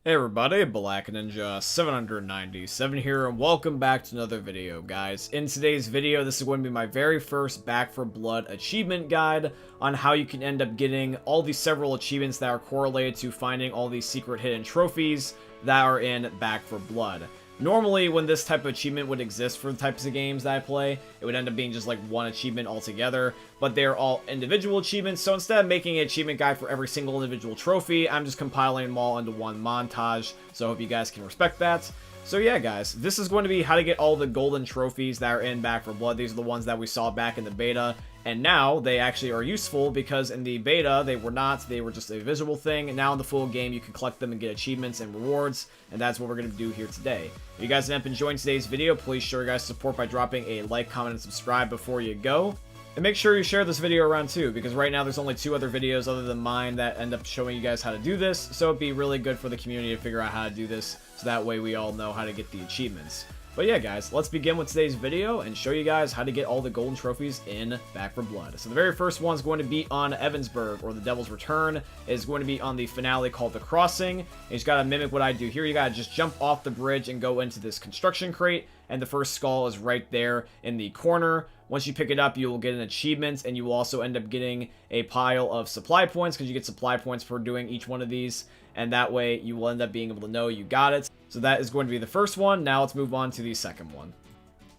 Hey everybody, Black Ninja 797 here, and welcome back to another video, guys. In today's video, this is going to be my very first Back 4 Blood achievement guide on how you can end up getting all these several achievements that are correlated to finding all these secret hidden trophies that are in Back 4 Blood. Normally, when this type of achievement would exist for the types of games that I play, it would end up being just like one achievement altogether, but they're all individual achievements, so instead of making an achievement guide for every single individual trophy, I'm just compiling them all into one montage, so I hope you guys can respect that. So yeah, guys, this is going to be how to get all the golden trophies that are in Back 4 Blood. These are the ones that we saw back in the beta, and now they actually are useful because in the beta, they were just a visual thing, and now in the full game, you can collect them and get achievements and rewards, and that's what we're going to do here today. If you guys end up enjoying today's video, please show your guys' support by dropping a like, comment, and subscribe before you go. And make sure you share this video around too, because right now there's only 2 other videos other than mine that end up showing you guys how to do this, so it'd be really good for the community to figure out how to do this, so that way we all know how to get the achievements. But yeah, guys, let's begin with today's video and show you guys how to get all the golden trophies in Back 4 Blood. So the very first one is going to be on Evansburg, or the Devil's Return. It's going to be on the finale called The Crossing. And you just gotta mimic what I do here. You gotta just jump off the bridge and go into this construction crate, and the first skull is right there in the corner. Once you pick it up, you will get an achievement, and you will also end up getting a pile of supply points, because you get supply points for doing each one of these, and that way you will end up being able to know you got it. So that is going to be the first one. Now let's move on to the second one.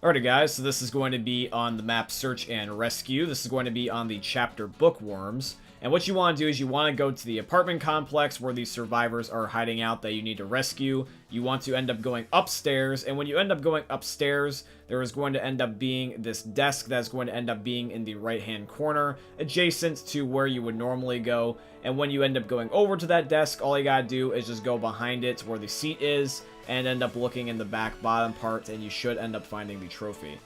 Alrighty guys, so this is going to be on the map Search and Rescue. This is going to be on the chapter Bookworms. And what you want to do is you want to go to the apartment complex where these survivors are hiding out that you need to rescue. You want to end up going upstairs, and when you end up going upstairs, there is going to end up being this desk that's going to end up being in the right-hand corner, adjacent to where you would normally go. And when you end up going over to that desk, all you gotta do is just go behind it where the seat is, and end up looking in the back bottom part, and you should end up finding the trophy.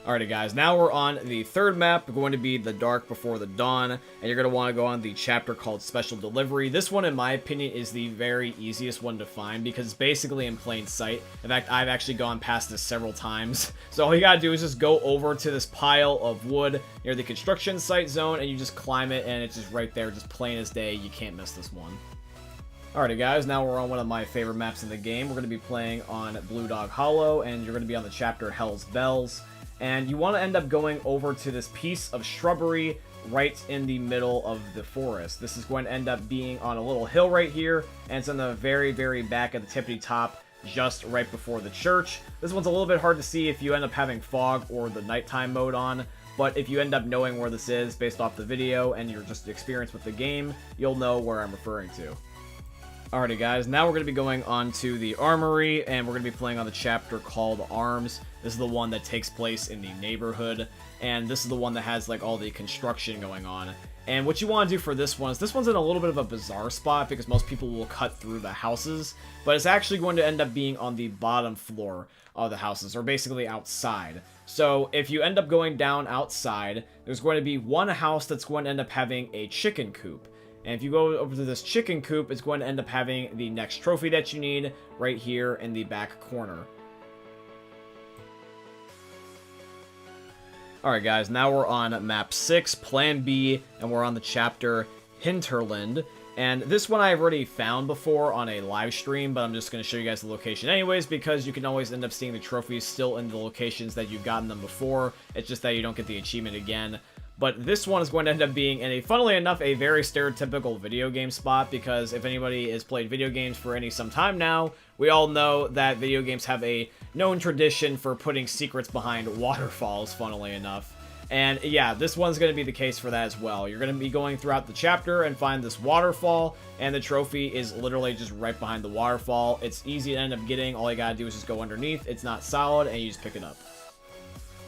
Alrighty guys, now we're on the third map, going to be The Dark Before the Dawn, and you're going to want to go on the chapter called Special Delivery. This one, in my opinion, is the very easiest one to find, because it's basically in plain sight. In fact, I've actually gone past this several times. So all you gotta do is just go over to this pile of wood near the construction site zone, and you just climb it, and it's just right there, just plain as day. You can't miss this one. Alrighty guys, now we're on one of my favorite maps in the game. We're going to be playing on Blue Dog Hollow, and you're going to be on the chapter Hell's Bells. And you want to end up going over to this piece of shrubbery right in the middle of the forest. This is going to end up being on a little hill right here, and it's on the very, very back of the tippity top, just right before the church. This one's a little bit hard to see if you end up having fog or the nighttime mode on, but if you end up knowing where this is based off the video and your just experience with the game, you'll know where I'm referring to. Alrighty guys, now we're going to be going on to the Armory, and we're going to be playing on the chapter called Arms. This is the one that takes place in the neighborhood, and this is the one that has like all the construction going on. And what you want to do for this one is, this one's in a little bit of a bizarre spot because most people will cut through the houses, but it's actually going to end up being on the bottom floor of the houses, or basically outside. So if you end up going down outside, there's going to be one house that's going to end up having a chicken coop. And if you go over to this chicken coop, it's going to end up having the next trophy that you need right here in the back corner. Alright guys, now we're on map 6, Plan B, and we're on the chapter Hinterland. And this one I've already found before on a live stream, but I'm just going to show you guys the location anyways, because you can always end up seeing the trophies still in the locations that you've gotten them before. It's just that you don't get the achievement again. But this one is going to end up being in funnily enough, a very stereotypical video game spot, because if anybody has played video games for some time now, we all know that video games have a known tradition for putting secrets behind waterfalls, funnily enough. And yeah, this one's going to be the case for that as well. You're going to be going throughout the chapter and find this waterfall, and the trophy is literally just right behind the waterfall. It's easy to end up getting. All you gotta do is just go underneath. It's not solid, and you just pick it up.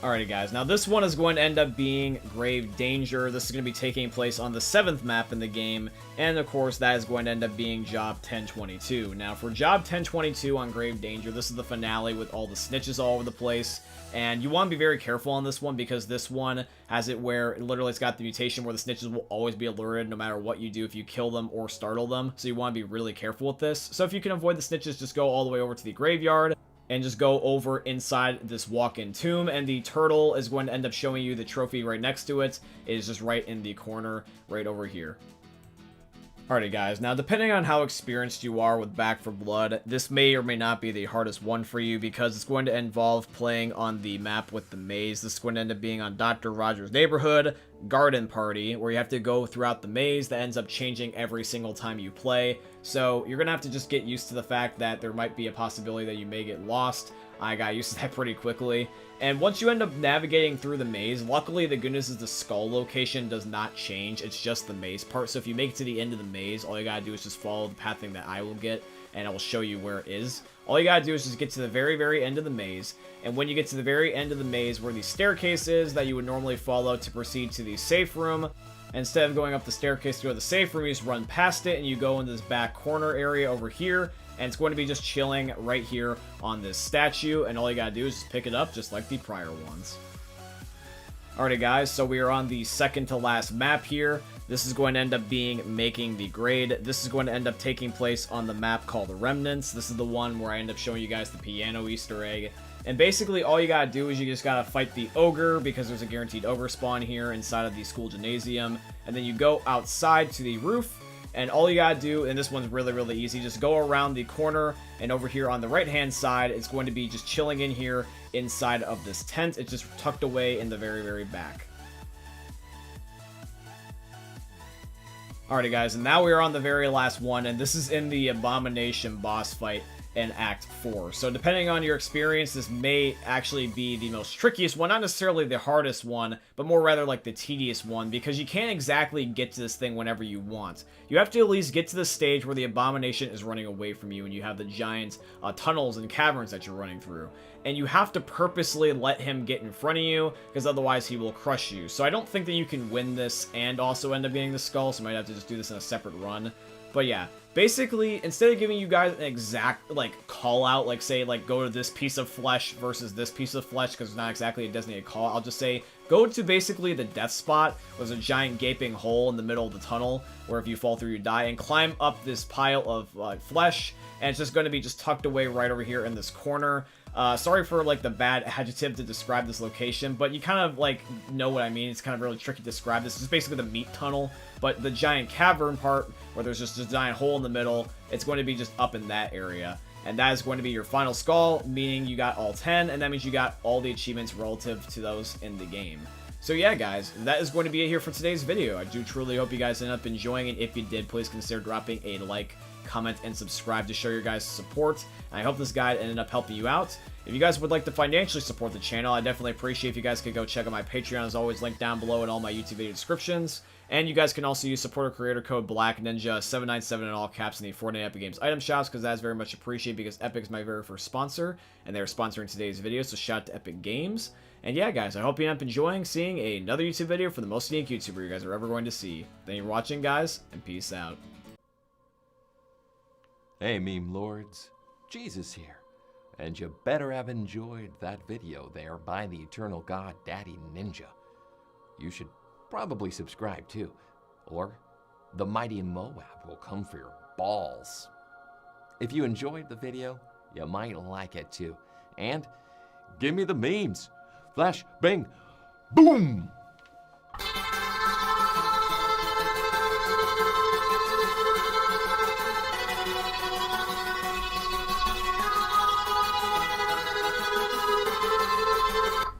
Alrighty guys, now this one is going to end up being Grave Danger. This is going to be taking place on the 7th map in the game, and of course that is going to end up being Job 1022. Now for Job 1022 on Grave Danger, this is the finale with all the snitches all over the place, and you want to be very careful on this one, because this one has it where literally it's got the mutation where the snitches will always be alerted no matter what you do if you kill them or startle them, so you want to be really careful with this. So if you can avoid the snitches, just go all the way over to the graveyard, and just go over inside this walk-in tomb, and the turtle is going to end up showing you the trophy right next to it. It is just right in the corner, right over here. Alrighty guys, now depending on how experienced you are with Back 4 Blood, this may or may not be the hardest one for you because it's going to involve playing on the map with the maze. This is going to end up being on Dr. Rogers' Neighborhood Garden Party, where you have to go throughout the maze that ends up changing every single time you play. So you're going to have to just get used to the fact that there might be a possibility that you may get lost. I got used to that pretty quickly. And once you end up navigating through the maze, luckily the goodness is the skull location does not change. It's just the maze part. So if you make it to the end of the maze, all you gotta do is just follow the pathing that I will get, and I will show you where it is. All you gotta do is just get to the very, very end of the maze. And when you get to the very end of the maze where the staircase is that you would normally follow to proceed to the safe room, instead of going up the staircase to go to the safe room, you just run past it and you go in this back corner area over here. And it's going to be just chilling right here on this statue, and all you gotta do is just pick it up just like the prior ones. Alrighty guys, so we are on the second to last map here. This is going to end up being Making the Grade. This is going to end up taking place on the map called Remnants. This is the one where I end up showing you guys the piano Easter egg. And basically all you gotta do is you just gotta fight the ogre, because there's a guaranteed ogre spawn here inside of the school gymnasium. And then you go outside to the roof. And all you gotta do, and this one's really, really easy, just go around the corner, and over here on the right-hand side, it's going to be just chilling in here inside of this tent. It's just tucked away in the very, very back. Alrighty guys, and now we are on the very last one, and this is in the Abomination boss fight in Act 4. So depending on your experience, this may actually be the most trickiest one, not necessarily the hardest one, but more rather like the tedious one, because you can't exactly get to this thing whenever you want. You have to at least get to the stage where the Abomination is running away from you, and you have the giant tunnels and caverns that you're running through. And you have to purposely let him get in front of you, because otherwise he will crush you. So I don't think that you can win this and also end up getting the skull, so you might have to just do this in a separate run. But yeah, basically, instead of giving you guys an exact, like, call-out, like, say, like, go to this piece of flesh versus this piece of flesh, because it's not exactly a designated call, I'll just say, go to basically the death spot. There's a giant gaping hole in the middle of the tunnel, where if you fall through, you die, and climb up this pile of flesh, and it's just going to be just tucked away right over here in this corner. Sorry for, like, the bad adjective to describe this location, but you kind of, like, know what I mean. It's kind of really tricky to describe. This is basically the meat tunnel, but the giant cavern part, where there's just a giant hole in the middle, it's going to be just up in that area. And that is going to be your final skull, meaning you got all 10, and that means you got all the achievements relative to those in the game. So yeah, guys, that is going to be it here for today's video. I do truly hope you guys end up enjoying it. If you did, please consider dropping a like, comment, and subscribe to show your guys' support. And I hope this guide ended up helping you out. If you guys would like to financially support the channel, I definitely appreciate if you guys could go check out my Patreon, as always, linked down below in all my YouTube video descriptions. And you guys can also use supporter creator code BlackNinja797 in all caps in the Fortnite Epic Games item shops, because that is very much appreciated, because Epic is my very first sponsor, and they're sponsoring today's video, so shout out to Epic Games. And yeah, guys, I hope you end up enjoying seeing another YouTube video for the most unique YouTuber you guys are ever going to see. Thank you for watching, guys, and peace out. Hey, meme lords, Jesus here, and you better have enjoyed that video there by the eternal god Daddy Ninja. You should probably subscribe too, or the mighty Moab will come for your balls. If you enjoyed the video, you might like it too, and give me the memes. Flash, bang, boom!